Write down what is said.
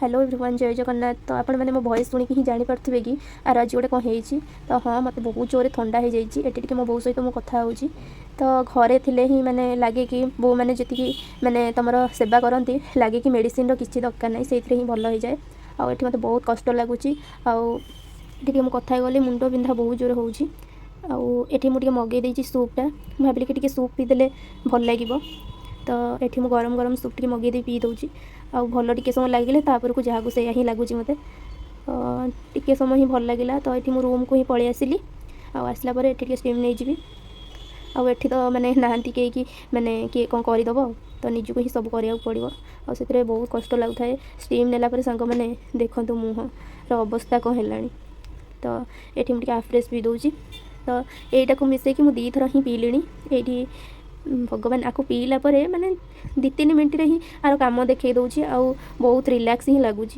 Hello everyone जय जगन्नाथ। तो आपण मैंने मो वॉइस शुणी ही जापे कि आर आज गोटे कौन हो तो हाँ मत बहुत जोर ठंडा हो जाए मो बो सहित मु कथा हो तो घरे थिले ही माने लगे कि बो मैंने जी मैंने तुम सेवा करती लगे कि मेडिसिन किसी दरकार ना से ही भल हो जाए आठ मत बहुत कष्ट लगुच आगे मुझे कथा गली मुंड बिंधा बहुत जोर होटी मुझे मगेदी सूपटा भाविली कि सूप पीदे भल लगे तो ये गरम गरम सूप टी मगेदी पी दूँ आ भल टे समय लगे तापर को जहाँ से ही लगुच मत टे समय ही भल लगे तो ये मो रूम को ही पलि आसली आसला स्टीम नहीं जी आठी तो मैंने नहांती कहीं कि मैंने किए कौन करदेव तो निजक ही सब कराया पड़ो से बहुत कष्ट लगुता है स्टीम नेला सांग मैंने देखूँ मुहर अवस्था कौन है तो ये मुझे आफ्रेश पी दूँ तो यहीटा को मिसेक मुझे 2 थर ही पीली ये भगवान आपको पीला माने 2-3 मिनट ही आर काम देखई दूँ बहुत रिलैक्स ही लगुच।